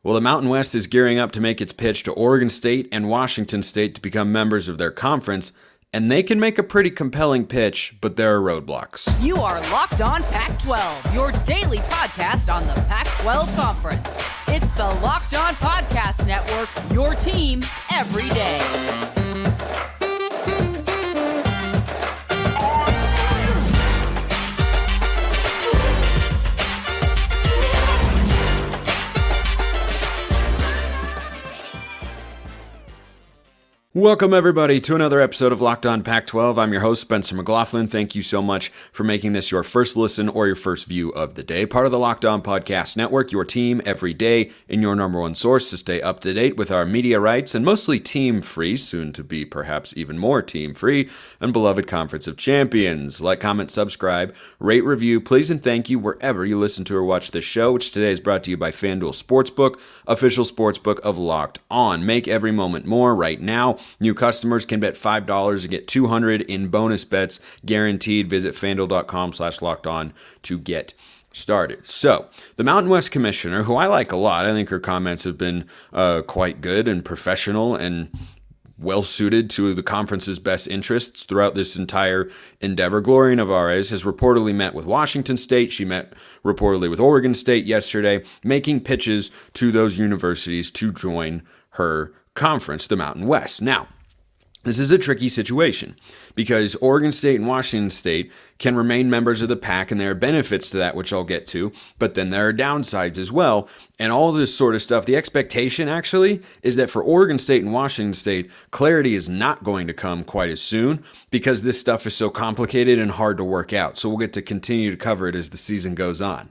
Well, the Mountain West is gearing up to make its pitch to Oregon State and Washington State to become members of their conference, and they can make a pretty compelling pitch, but there are roadblocks. You are Locked On Pac-12, your daily podcast on the Pac-12 Conference. It's the Locked On Podcast Network, your team every day. Welcome, everybody, to another episode of Locked On Pac-12. I'm your host, Spencer McLaughlin. Thank you so much for making this your first listen or your first view of the day. Part of the Locked On Podcast Network, your team every day, and your number one source to stay up to date with our media rights and mostly team-free, soon to be perhaps even more team-free, and beloved Conference of Champions. Like, comment, subscribe, rate, review, please, and thank you wherever you listen to or watch this show, which today is brought to you by FanDuel Sportsbook, official sportsbook of Locked On. Make every moment more right now. New customers can bet $5 and get $200 in bonus bets guaranteed. Visit FanDuel.com/lockedon to get started. So, the Mountain West Commissioner, who I like a lot, I think her comments have been quite good and professional and well-suited to the conference's best interests throughout this entire endeavor. Gloria Nevarez has reportedly met with Washington State. She met reportedly with Oregon State yesterday, making pitches to those universities to join her conference, the Mountain West. Now, this is a tricky situation because Oregon State and Washington State can remain members of the Pac, and there are benefits to that, which I'll get to, but then there are downsides as well. And all this sort of stuff, the expectation actually is that for Oregon State and Washington State, clarity is not going to come quite as soon because this stuff is so complicated and hard to work out. So we'll get to continue to cover it as the season goes on.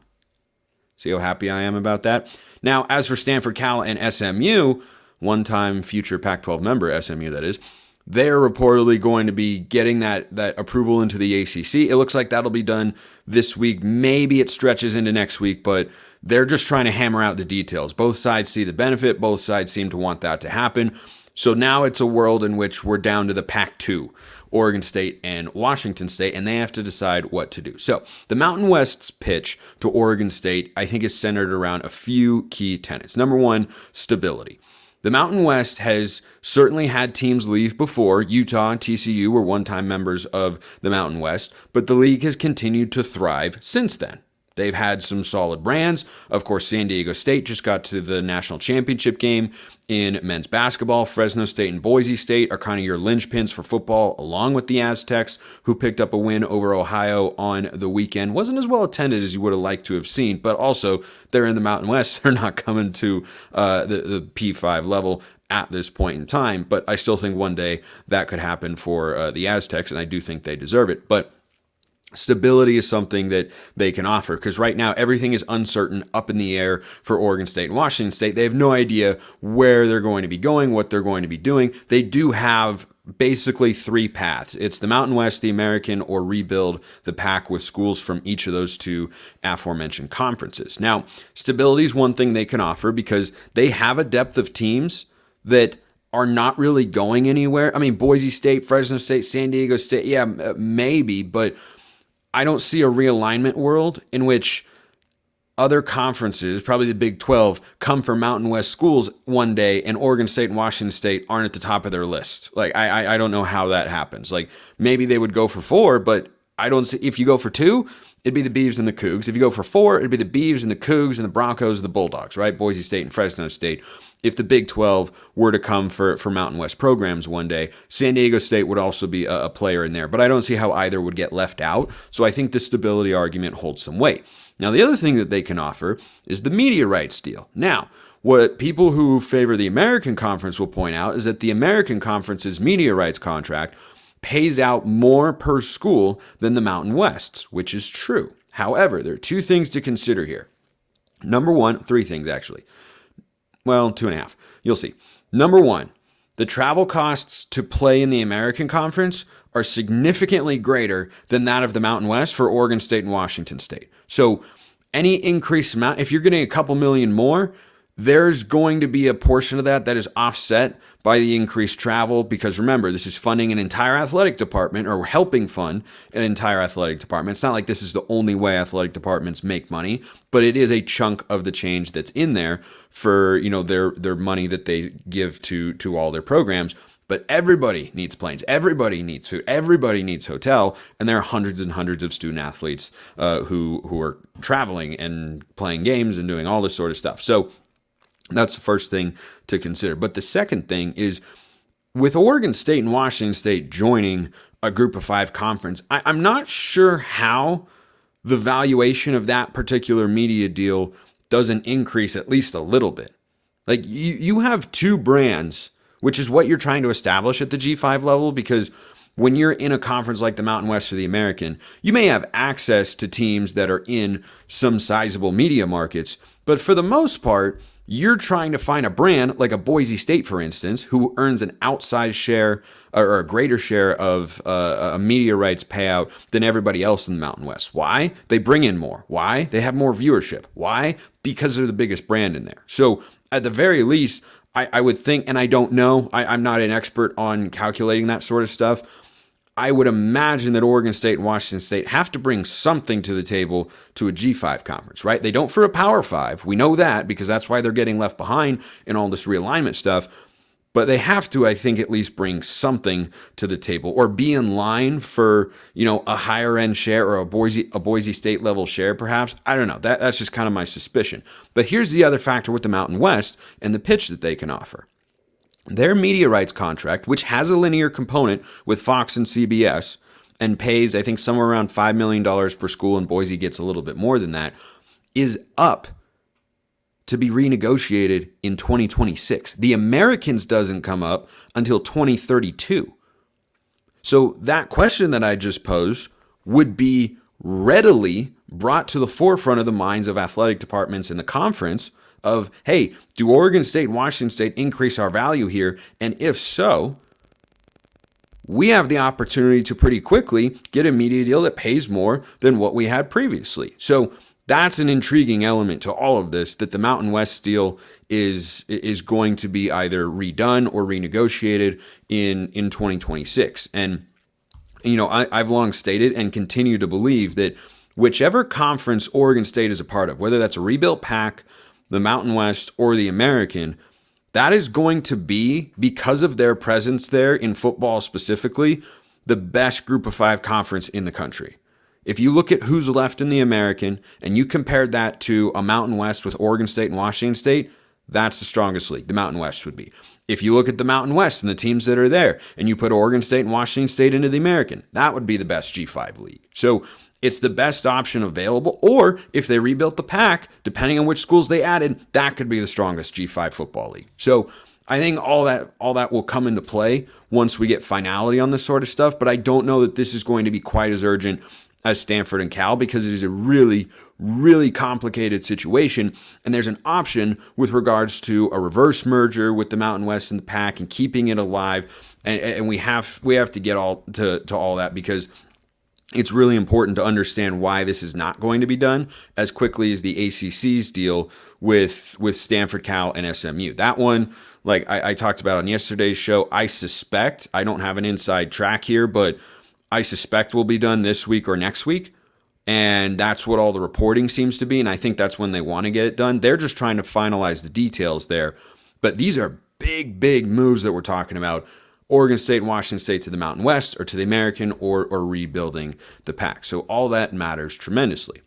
See how happy I am about that? Now, as for Stanford, Cal, and SMU, one-time future Pac-12 member, SMU that is, they're reportedly going to be getting that approval into the ACC. It looks like that'll be done this week. Maybe it stretches into next week, but they're just trying to hammer out the details. Both sides see the benefit. Both sides seem to want that to happen. So now it's a world in which we're down to the Pac-2, Oregon State and Washington State, and they have to decide what to do. So the Mountain West's pitch to Oregon State, I think, is centered around a few key tenets. Number one, stability. The Mountain West has certainly had teams leave before. Utah and TCU were one-time members of the Mountain West, but the league has continued to thrive since then. They've had some solid brands. Of course, San Diego State just got to the national championship game in men's basketball. Fresno State and Boise State are kind of your linchpins for football, along with the Aztecs, who picked up a win over Ohio on the weekend. Wasn't as well attended as you would have liked to have seen, but also they're in the Mountain West. They're not coming to the P5 level at this point in time, but I still think one day that could happen for the Aztecs, and I do think they deserve it. But stability is something that they can offer because right now everything is uncertain, up in the air for Oregon State and Washington State. They have no idea where they're going to be going, what they're going to be doing. They do have basically three paths. It's the Mountain West, the American, or rebuild the Pac with schools from each of those two aforementioned conferences. Now, stability is one thing they can offer because they have a depth of teams that are not really going anywhere. I mean, Boise State, Fresno State, San Diego State, yeah, maybe, but I don't see a realignment world in which other conferences, probably the Big 12, come from Mountain West schools one day and Oregon State and Washington State aren't at the top of their list. Like, I don't know how that happens. Like, maybe they would go for 4, but I don't see, if you go for 2, it'd be the Beavs and the Cougs. If you go for 4, it'd be the Beavs and the Cougs and the Broncos and the Bulldogs, right? Boise State and Fresno State. If the Big 12 were to come for Mountain West programs one day, San Diego State would also be a player in there. But I don't see how either would get left out. So I think the stability argument holds some weight. Now, the other thing that they can offer is the media rights deal. Now, what people who favor the American Conference will point out is that the American Conference's media rights contract pays out more per school than the Mountain West's, which is true. However, there are two things to consider here. Number one, 3 things actually. Well, 2.5. You'll see. Number one, the travel costs to play in the American Conference are significantly greater than that of the Mountain West for Oregon State and Washington State. So any increased amount, if you're getting a couple million more, there's going to be a portion of that is offset by the increased travel, because remember, this is funding an entire athletic department, or helping fund an entire athletic department. It's not like this is the only way athletic departments make money, but it is a chunk of the change that's in there for, their money that they give to all their programs. But everybody needs planes, everybody needs food, everybody needs hotel, and there are hundreds and hundreds of student athletes who are traveling and playing games and doing all this sort of stuff. So that's the first thing to consider. But the second thing is, with Oregon State and Washington State joining a Group of Five conference, I'm not sure how the valuation of that particular media deal doesn't increase at least a little bit. Like, you have two brands, which is what you're trying to establish at the G5 level, because when you're in a conference like the Mountain West or the American, you may have access to teams that are in some sizable media markets, but for the most part, you're trying to find a brand like a Boise State, for instance, who earns an outsized share or a greater share of a media rights payout than everybody else in the Mountain West. Why? They bring in more. Why? They have more viewership. Why? Because they're the biggest brand in there. So at the very least, I would think, and I don't know, I'm not an expert on calculating that sort of stuff, I would imagine that Oregon State and Washington State have to bring something to the table to a G5 conference, right? They don't for a Power 5. We know that, because that's why they're getting left behind in all this realignment stuff. But they have to, I think, at least bring something to the table, or be in line for, a higher end share, or a Boise State level share, perhaps. I don't know. That's just kind of my suspicion. But here's the other factor with the Mountain West and the pitch that they can offer. Their media rights contract, which has a linear component with Fox and CBS and pays, I think, somewhere around $5 million per school, and Boise gets a little bit more than that, is up to be renegotiated in 2026. The Americans doesn't come up until 2032. So that question that I just posed would be readily brought to the forefront of the minds of athletic departments in the conference of, hey, do Oregon State and Washington State increase our value here? And if so, we have the opportunity to pretty quickly get a media deal that pays more than what we had previously. So that's an intriguing element to all of this, that the Mountain West deal is going to be either redone or renegotiated in 2026. And, I've long stated and continue to believe that whichever conference Oregon State is a part of, whether that's a rebuilt Pac, the Mountain West, or the American, that is going to be, because of their presence there in football specifically, the best Group of Five conference in the country. If you look at who's left in the American and you compared that to a Mountain West with Oregon State and Washington State, that's the strongest league, the Mountain West would be. If you look at the Mountain West and the teams that are there and you put Oregon State and Washington State into the American, that would be the best G5 league. So it's the best option available. Or if they rebuilt the Pac, depending on which schools they added, that could be the strongest G5 football league. So I think all that will come into play once we get finality on this sort of stuff. But I don't know that this is going to be quite as urgent as Stanford and Cal, because it is a really, really complicated situation. And there's an option with regards to a reverse merger with the Mountain West and the Pac and keeping it alive. And we have to get all to all that, because it's really important to understand why this is not going to be done as quickly as the ACC's deal with Stanford, Cal, and SMU. That one, like I talked about on yesterday's show, I suspect, I don't have an inside track here, but I suspect will be done this week or next week. And that's what all the reporting seems to be. And I think that's when they want to get it done. They're just trying to finalize the details there. But these are big, big moves that we're talking about. Oregon State and Washington State to the Mountain West, or to the American, or rebuilding the Pac. So all that matters tremendously.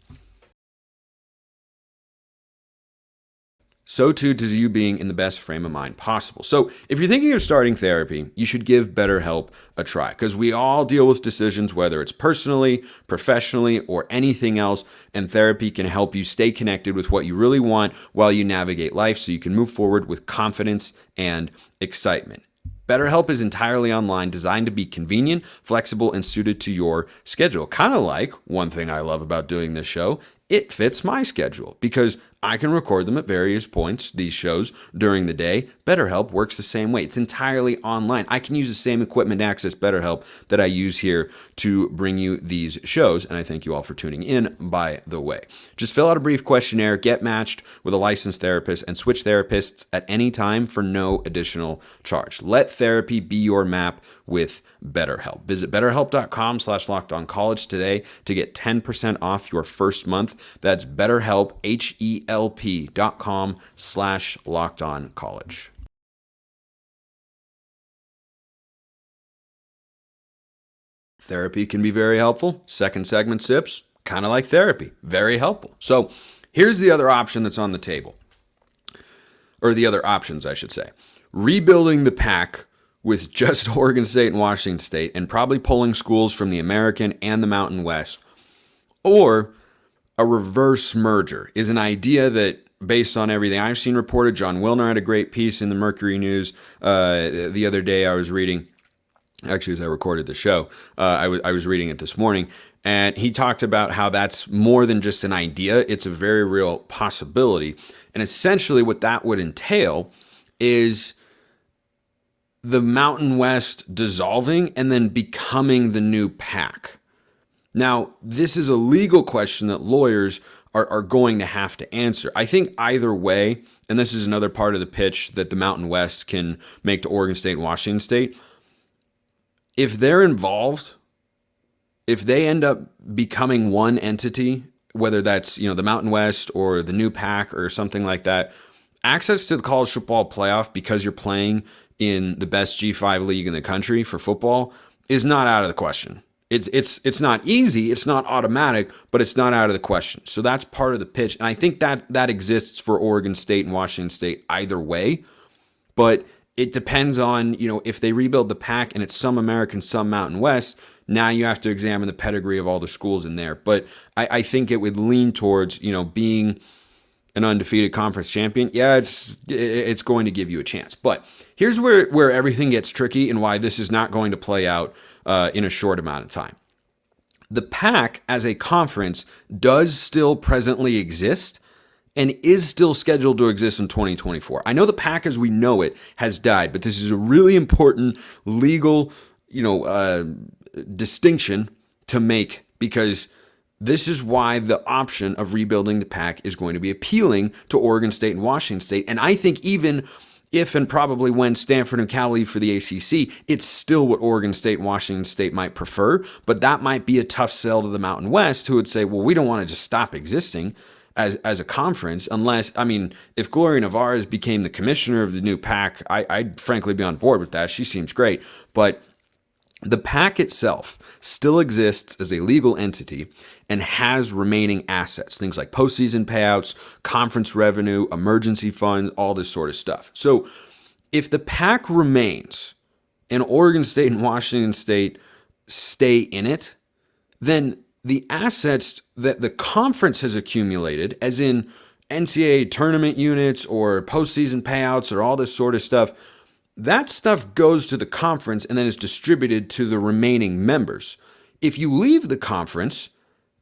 So too does you being in the best frame of mind possible. So if you're thinking of starting therapy, you should give BetterHelp a try, because we all deal with decisions, whether it's personally, professionally, or anything else, and therapy can help you stay connected with what you really want while you navigate life, so you can move forward with confidence and excitement. BetterHelp is entirely online, designed to be convenient, flexible, and suited to your schedule. Kind of like one thing I love about doing this show, it fits my schedule, because I can record them at various points, these shows, during the day. BetterHelp works the same way. It's entirely online. I can use the same equipment to access BetterHelp that I use here to bring you these shows, and I thank you all for tuning in, by the way. Just fill out a brief questionnaire, get matched with a licensed therapist, and switch therapists at any time for no additional charge. Let therapy be your map with BetterHelp. Visit BetterHelp.com/LockedOnCollege today to get 10% off your first month. That's BetterHelp, HELP.com/LockedOnCollege. Therapy can be very helpful. Second segment sips, kind of like therapy, very helpful. So here's the other option that's on the table, or the other options, I should say. Rebuilding the Pac with just Oregon State and Washington State, and probably pulling schools from the American and the Mountain West, or a reverse merger is an idea that, based on everything I've seen reported, John Wilner had a great piece in the Mercury News the other day. I was reading, actually, as I recorded the show, I was reading it this morning, and he talked about how that's more than just an idea. It's a very real possibility. And essentially what that would entail is the Mountain West dissolving and then becoming the new Pac. Now, this is a legal question that lawyers are going to have to answer. I think either way, and this is another part of the pitch that the Mountain West can make to Oregon State and Washington State, if they're involved, if they end up becoming one entity, whether that's, the Mountain West or the new Pac or something like that, access to the college football playoff because you're playing in the best G5 league in the country for football is not out of the question. It's not easy, it's not automatic, but it's not out of the question. So that's part of the pitch. And I think that exists for Oregon State and Washington State either way. But it depends on, if they rebuild the Pac and it's some American, some Mountain West, now you have to examine the pedigree of all the schools in there. But I think it would lean towards, being an undefeated conference champion. Yeah, it's going to give you a chance. But here's where everything gets tricky and why this is not going to play out in a short amount of time. The Pac as a conference does still presently exist and is still scheduled to exist in 2024. I know the Pac as we know it has died, but this is a really important legal, distinction to make, because this is why the option of rebuilding the Pac is going to be appealing to Oregon State and Washington State. And I think even if and probably when Stanford and Cal leave for the ACC, it's still what Oregon State and Washington State might prefer. But that might be a tough sell to the Mountain West, who would say, well, we don't want to just stop existing as a conference unless, if Gloria Nevarez became the commissioner of the new Pac, I'd frankly be on board with that. She seems great. But the Pac itself still exists as a legal entity and has remaining assets, things like postseason payouts, conference revenue, emergency fund, all this sort of stuff. So if the Pac remains and Oregon State and Washington State stay in it, then the assets that the conference has accumulated, as in NCAA tournament units or postseason payouts or all this sort of stuff, that stuff goes to the conference and then is distributed to the remaining members. If you leave the conference,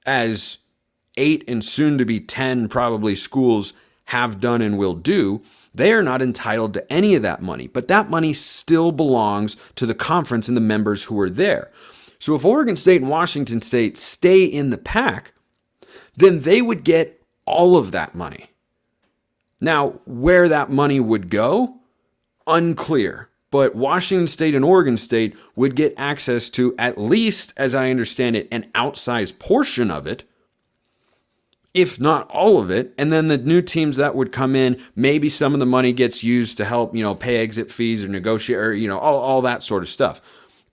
as 8 and soon to be 10 probably schools have done and will do, they are not entitled to any of that money. But that money still belongs to the conference and the members who are there. So if Oregon State and Washington State stay in the Pac, then they would get all of that money. Now, where that money would go, unclear. But Washington State and Oregon State would get access to, at least as I understand it, an outsized portion of it, if not all of it. And then the new teams that would come in, maybe some of the money gets used to help, pay exit fees or negotiate, or, all that sort of stuff.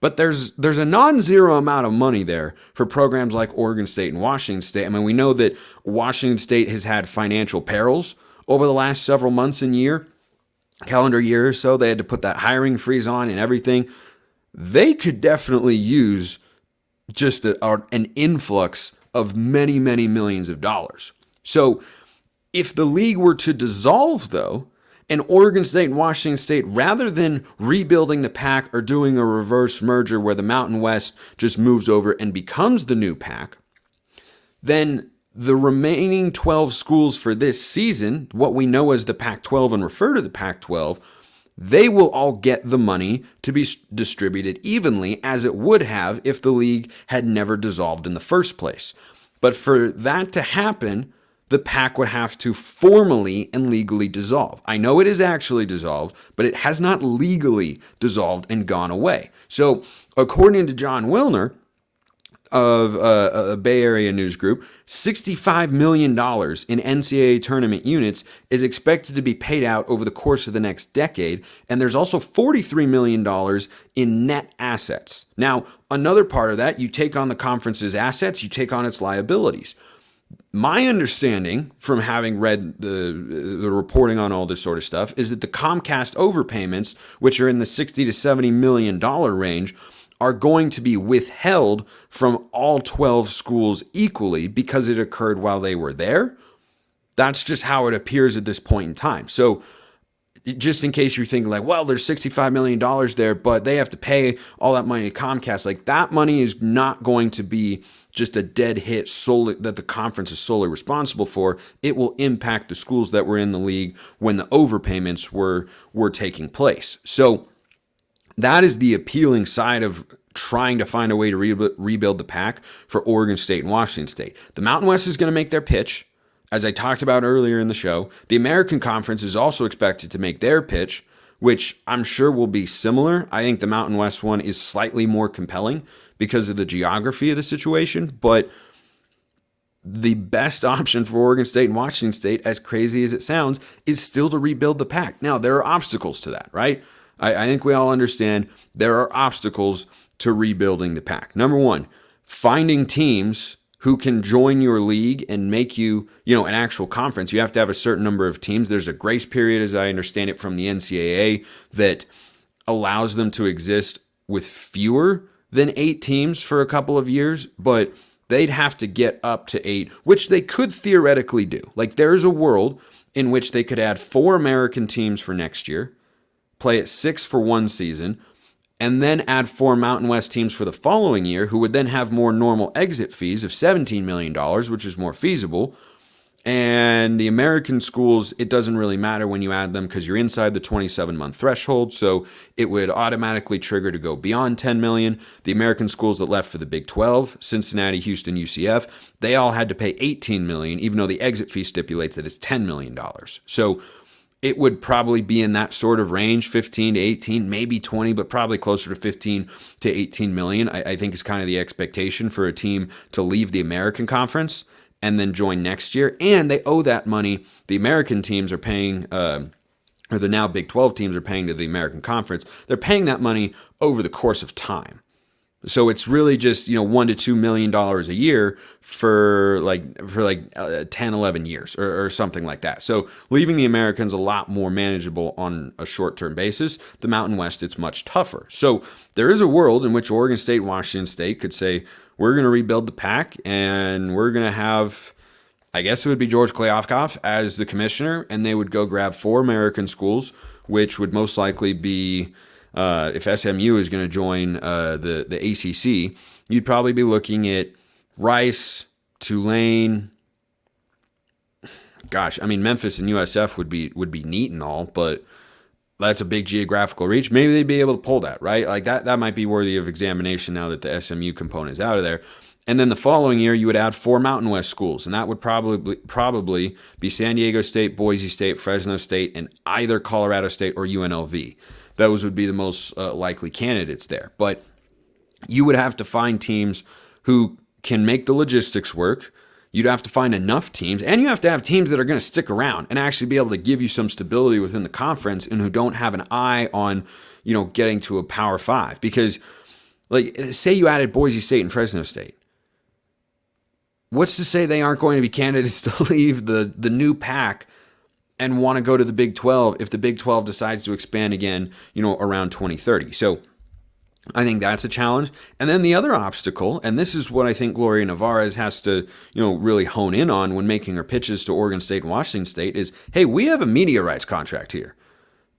But there's a non-zero amount of money there for programs like Oregon State and Washington State. We know that Washington State has had financial perils over the last several months and calendar year or so. They had to put that hiring freeze on and everything. They could definitely use just an influx of many, many millions of dollars. So if the league were to dissolve, though, and Oregon State and Washington State, rather than rebuilding the Pac or doing a reverse merger where the Mountain West just moves over and becomes the new Pac, then the remaining 12 schools for this season, what we know as the Pac-12 and refer to the Pac-12, they will all get the money to be distributed evenly as it would have if the league had never dissolved in the first place. But for that to happen, the Pac would have to formally and legally dissolve. I know it is actually dissolved, but it has not legally dissolved and gone away. So according to John Wilner of a Bay Area news group, $65 million in NCAA tournament units is expected to be paid out over the course of the next decade, and there's also $43 million in net assets. Now, another part of that, you take on the conference's assets, you take on its liabilities. My understanding from having read the reporting on all this sort of stuff is that the Comcast overpayments, which are in the $60 to $70 million range, are going to be withheld from all 12 schools equally because it occurred while they were there. That's just how it appears at this point in time. So just in case you're thinking like, well, there's $65 million there, but they have to pay all that money to Comcast. Like, that money is not going to be just a dead hit solely that the conference is solely responsible for. It will impact the schools that were in the league when the overpayments were taking place. So that is the appealing side of trying to find a way to rebuild the Pac for Oregon State and Washington State. The Mountain West is going to make their pitch. As I talked about earlier in the show, the American Conference is also expected to make their pitch, which I'm sure will be similar. I think the Mountain West one is slightly more compelling because of the geography of the situation, but the best option for Oregon State and Washington State, as crazy as it sounds, is still to rebuild the Pac. Now, there are obstacles to that, right? I think we all understand there are obstacles to rebuilding the Pac. Number one, finding teams who can join your league and make you, an actual conference. You have to have a certain number of teams. There's a grace period, as I understand it, from the NCAA that allows them to exist with fewer than 8 teams for a couple of years, but they'd have to get up to 8, which they could theoretically do. Like, there's a world in which they could add 4 American teams for next year, play at 6 for one season, and then add 4 Mountain West teams for the following year, who would then have more normal exit fees of $17 million, which is more feasible. And the American schools, it doesn't really matter when you add them because you're inside the 27-month threshold, so it would automatically trigger to go beyond $10 million. The American schools that left for the Big 12, Cincinnati, Houston, UCF, they all had to pay $18 million, even though the exit fee stipulates that it's $10 million. So it would probably be in that sort of range, 15 to 18, maybe 20, but probably closer to 15 to 18 million, I think is kind of the expectation for a team to leave the American Conference and then join next year. And they owe that money. The American teams are paying, or the now Big 12 teams are paying to the American Conference. They're paying that money over the course of time. So it's really just, $1 to $2 million a year for 10, 11 years or something like that. So leaving the Americans a lot more manageable on a short-term basis. The Mountain West, it's much tougher. So there is a world in which Oregon State and Washington State could say, we're going to rebuild the Pac and we're going to have, I guess it would be George Kliavkoff as the commissioner, and they would go grab 4 American schools, which would most likely be, if SMU is going to join the ACC, you'd probably be looking at Rice, Tulane. Gosh, Memphis and USF would be neat and all, but that's a big geographical reach. Maybe they'd be able to pull that, right? Like that might be worthy of examination now that the SMU component is out of there. And then the following year, you would add 4 Mountain West schools, and that would probably be San Diego State, Boise State, Fresno State, and either Colorado State or UNLV. Those would be the most likely candidates there. But you would have to find teams who can make the logistics work. You'd have to find enough teams, and you have to have teams that are going to stick around and actually be able to give you some stability within the conference and who don't have an eye on, getting to a Power 5. Because, say you added Boise State and Fresno State. What's to say they aren't going to be candidates to leave the new Pac and want to go to the Big 12 if the Big 12 decides to expand again, around 2030. So I think that's a challenge. And then the other obstacle, and this is what I think Gloria Nevarez has to, really hone in on when making her pitches to Oregon State and Washington State is, hey, we have a media rights contract here.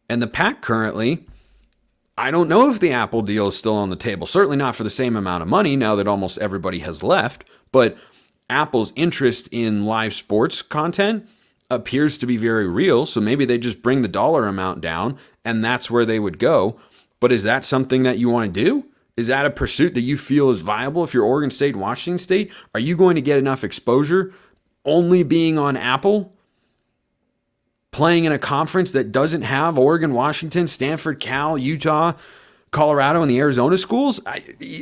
And the Pac currently, I don't know if the Apple deal is still on the table. Certainly not for the same amount of money now that almost everybody has left. But Apple's interest in live sports content appears to be very real. So maybe they just bring the dollar amount down and that's where they would go. But is that something that you want to do? Is that a pursuit that you feel is viable if you're Oregon State, Washington State? Are you going to get enough exposure only being on Apple, playing in a conference that doesn't have Oregon, Washington, Stanford, Cal, Utah, Colorado, and the Arizona schools?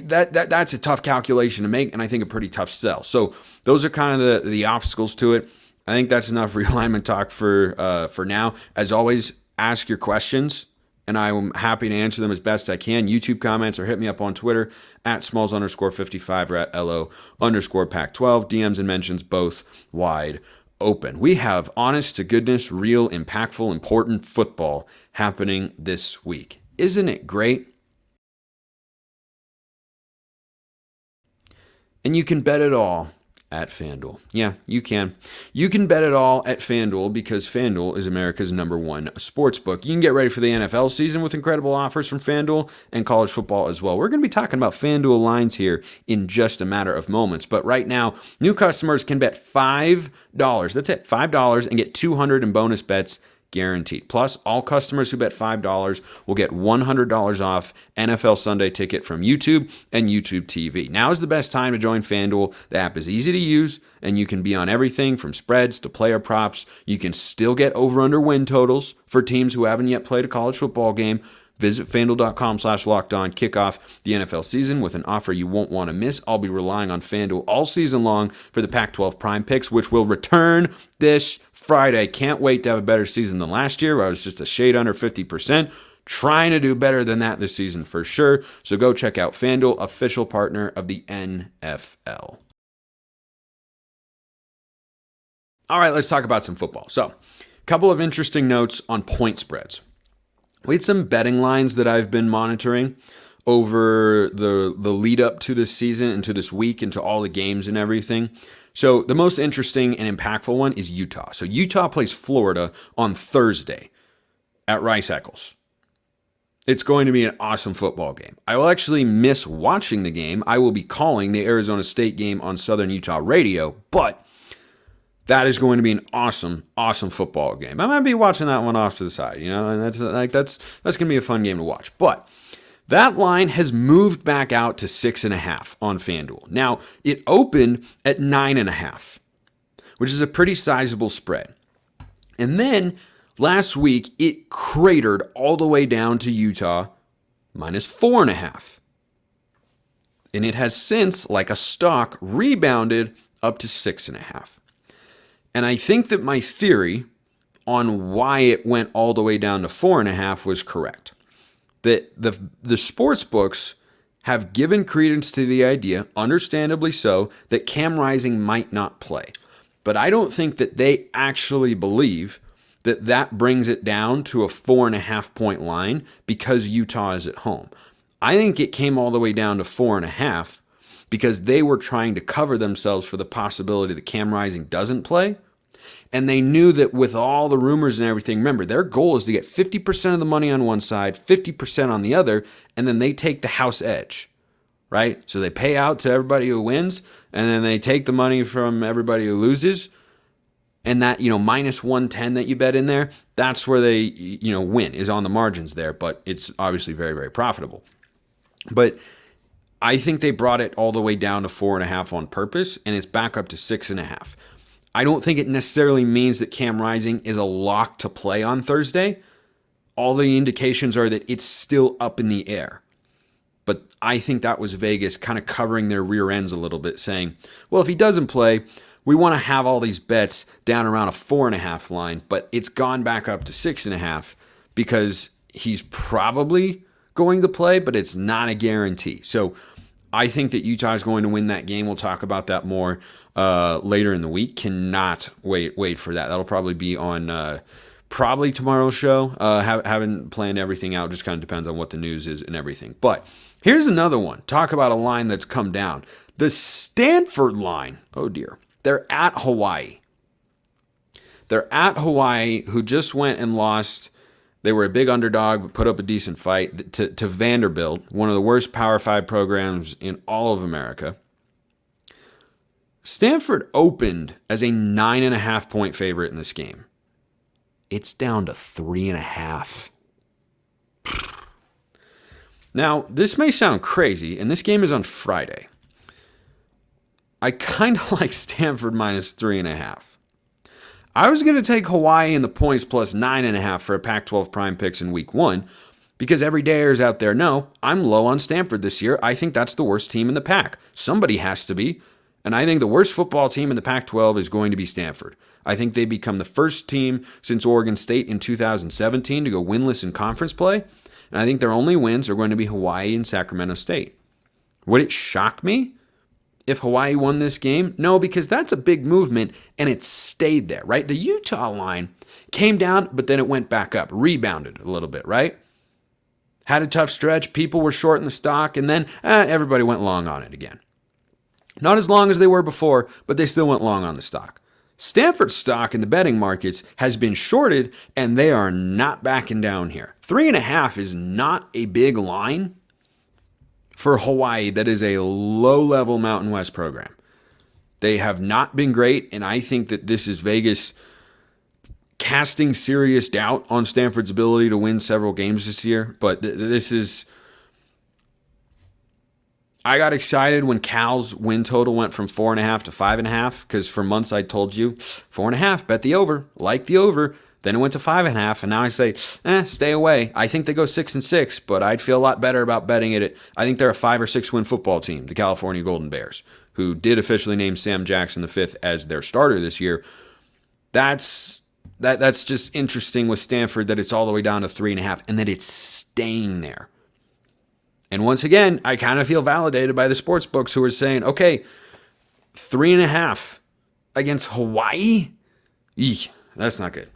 That's a tough calculation to make, and I think a pretty tough sell. So those are kind of the obstacles to it. I think that's enough realignment talk for now. As always, ask your questions, and I'm happy to answer them as best I can. YouTube comments, or hit me up on Twitter at Smalls_55 or at LO_Pac-12. DMs and mentions both wide open. We have honest to goodness, real, impactful, important football happening this week. Isn't it great? And you can bet it all at FanDuel. Yeah, you can. You can bet it all at FanDuel because FanDuel is America's #1 sportsbook. You can get ready for the NFL season with incredible offers from FanDuel and college football as well. We're going to be talking about FanDuel lines here in just a matter of moments. But right now, new customers can bet $5. That's it, $5 and get $200 in bonus bets guaranteed. Plus, all customers who bet $5 will get $100 off NFL Sunday Ticket from YouTube and YouTube TV. Now is the best time to join FanDuel. The app is easy to use, and you can be on everything from spreads to player props. You can still get over-under win totals for teams who haven't yet played a college football game. Visit FanDuel.com/lockedon. Kick off the NFL season with an offer you won't want to miss. I'll be relying on FanDuel all season long for the Pac-12 Prime Picks, which will return this Friday. Can't wait to have a better season than last year, where I was just a shade under 50%. Trying to do better than that this season for sure. So go check out FanDuel, official partner of the NFL. All right, let's talk about some football. So, a couple of interesting notes on point spreads. We had some betting lines that I've been monitoring over the lead up to this season and to this week and to all the games and everything. So the most interesting and impactful one is Utah. So Utah plays Florida on Thursday at Rice-Eccles. It's going to be an awesome football game. I will actually miss watching the game. I will be calling the Arizona State game on Southern Utah radio, but that is going to be an awesome, awesome football game. I might be watching that one off to the side, and that's going to be a fun game to watch. But that line has moved back out to 6.5 on FanDuel. Now, it opened at 9.5, which is a pretty sizable spread. And then last week, it cratered all the way down to Utah -4.5. And it has since, like a stock, rebounded up to 6.5. And I think that my theory on why it went all the way down to 4.5 was correct. That the sports books have given credence to the idea, understandably so, that Cam Rising might not play. But I don't think that they actually believe that that brings it down to a 4.5 point line because Utah is at home. I think it came all the way down to 4.5 because they were trying to cover themselves for the possibility that Cam Rising doesn't play. And they knew that with all the rumors and everything, remember, their goal is to get 50% of the money on one side, 50% on the other, and then they take the house edge, right? So they pay out to everybody who wins, and then they take the money from everybody who loses. And that, -110 that you bet in there, that's where they, win, is on the margins there. But it's obviously very, very profitable. But I think they brought it all the way down to 4.5 on purpose, and it's back up to 6.5. I don't think it necessarily means that Cam Rising is a lock to play on Thursday. All the indications are that it's still up in the air. But I think that was Vegas kind of covering their rear ends a little bit, saying, well, if he doesn't play, we want to have all these bets down around a 4.5 line, but it's gone back up to 6.5 because he's probably going to play, but it's not a guarantee. So I think that Utah is going to win that game. We'll talk about that more later in the week. Cannot wait for that. That'll probably be on probably tomorrow's show. Haven't planned everything out. Just kind of depends on what the news is and everything. But here's another one. Talk about a line that's come down. The Stanford line. Oh, dear. They're at Hawaii. Who just went and lost. They were a big underdog, but put up a decent fight to Vanderbilt, one of the worst Power 5 programs in all of America. Stanford opened as a 9.5 point favorite in this game. It's down to 3.5. Now, this may sound crazy, and this game is on Friday. I kind of like Stanford minus 3.5. I was going to take Hawaii in the points plus 9.5 for a Pac-12 prime picks in week 1, because everydayers out there know I'm low on Stanford this year. I think that's the worst team in the pack. Somebody has to be. And I think the worst football team in the Pac-12 is going to be Stanford. I think they become the first team since Oregon State in 2017 to go winless in conference play. And I think their only wins are going to be Hawaii and Sacramento State. Would it shock me if Hawaii won this game? No, because that's a big movement and it stayed there, right? The Utah line came down, but then it went back up, rebounded a little bit, right? Had a tough stretch, people were short in the stock, and then everybody went long on it again. Not as long as they were before, but they still went long on the stock. Stanford's stock in the betting markets has been shorted, and they are not backing down here. 3.5 is not a big line for Hawaii that is a low-level Mountain West program. They have not been great, and I think that this is Vegas casting serious doubt on Stanford's ability to win several games this year. But this is... I got excited when Cal's win total went from 4.5 to 5.5, because for months I told you 4.5, bet the over, like the over. Then it went to 5.5, and now I say, stay away. I think they go 6-6, but I'd feel a lot better about betting it. I think they're a 5 or 6 win football team, the California Golden Bears, who did officially name Sam Jackson V as their starter this year. That's just interesting with Stanford that it's all the way down to 3.5 and that it's staying there. And once again, I kind of feel validated by the sports books who are saying, okay, 3.5 against Hawaii? Eek, that's not good.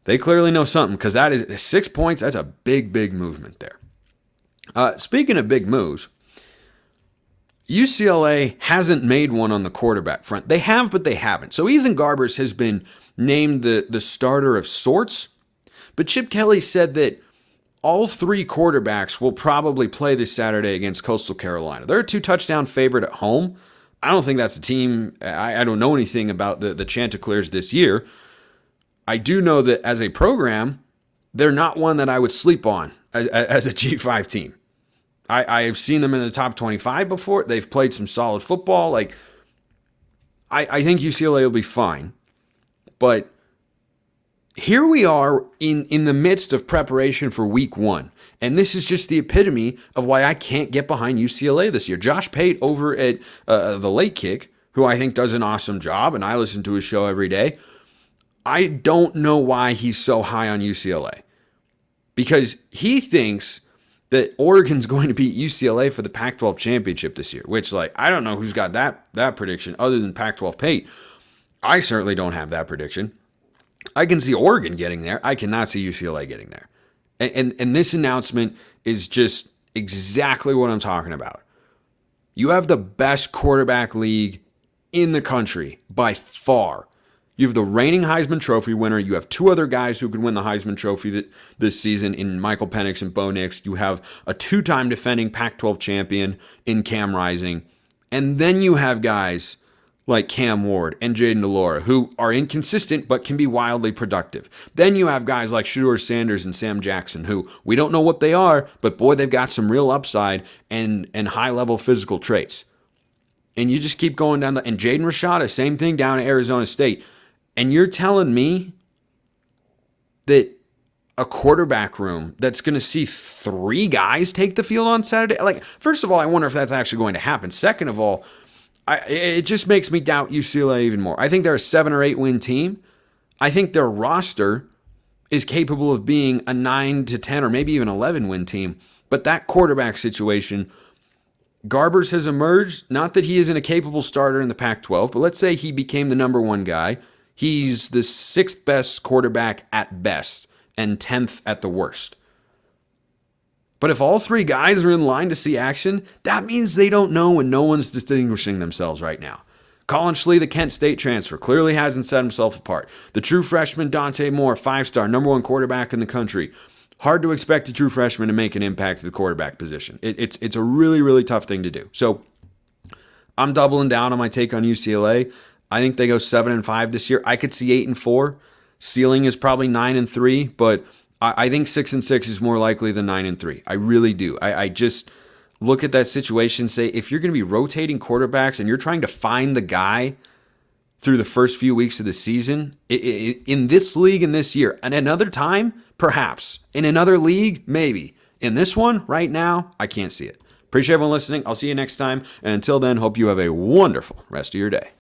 They clearly know something, because that is 6 points. That's a big, big movement there. Speaking of big moves, UCLA hasn't made one on the quarterback front. They have, but they haven't. So Ethan Garbers has been named the starter of sorts, but Chip Kelly said that all 3 quarterbacks will probably play this Saturday against Coastal Carolina. They're a 2-touchdown favorite at home. I don't think that's a team. I don't know anything about the Chanticleers this year. I do know that as a program, they're not one that I would sleep on as a G5 team. I have seen them in the top 25 before. They've played some solid football. I think UCLA will be fine. But here we are in the midst of preparation for week 1. And this is just the epitome of why I can't get behind UCLA this year. Josh Pate over at The Late Kick, who I think does an awesome job, and I listen to his show every day. I don't know why he's so high on UCLA. Because he thinks that Oregon's going to beat UCLA for the Pac-12 championship this year. Which, I don't know who's got that prediction other than Pac-12 Pate. I certainly don't have that prediction. I can see Oregon getting there. I cannot see UCLA getting there. And this announcement is just exactly what I'm talking about. You have the best quarterback league in the country by far. You have the reigning Heisman Trophy winner. You have 2 other guys who could win the Heisman Trophy this season in Michael Penix and Bo Nix. You have a 2-time defending Pac-12 champion in Cam Rising. And then you have guys like Cam Ward and Jaden DeLora, who are inconsistent but can be wildly productive. Then you have guys like Shedeur Sanders and Sam Jackson, who we don't know what they are, but boy, they've got some real upside and high-level physical traits. And you just keep going down and Jaden Rashada, same thing down at Arizona State. And you're telling me that a quarterback room that's going to see 3 guys take the field on Saturday? First of all, I wonder if that's actually going to happen. Second of all, it just makes me doubt UCLA even more. I think they're a 7 or 8 win team. I think their roster is capable of being a 9 to 10 or maybe even 11 win team. But that quarterback situation, Garbers has emerged. Not that he isn't a capable starter in the Pac-12, but let's say he became the number 1 guy. He's the 6th best quarterback at best and 10th at the worst. But if all 3 guys are in line to see action, that means they don't know and no one's distinguishing themselves right now. Collin Schlee, the Kent State transfer, clearly hasn't set himself apart. The true freshman Dante Moore, 5-star, number 1 quarterback in the country. Hard to expect a true freshman to make an impact at the quarterback position. It's a really, really tough thing to do. So I'm doubling down on my take on UCLA. I think they go 7-5 this year. I could see 8-4. Ceiling is probably 9-3, but I think 6-6 is more likely than 9-3. I really do. I just look at that situation and say, if you're going to be rotating quarterbacks and you're trying to find the guy through the first few weeks of the season, in this league and this year, and another time, perhaps. In another league, maybe. In this one, right now, I can't see it. Appreciate everyone listening. I'll see you next time. And until then, hope you have a wonderful rest of your day.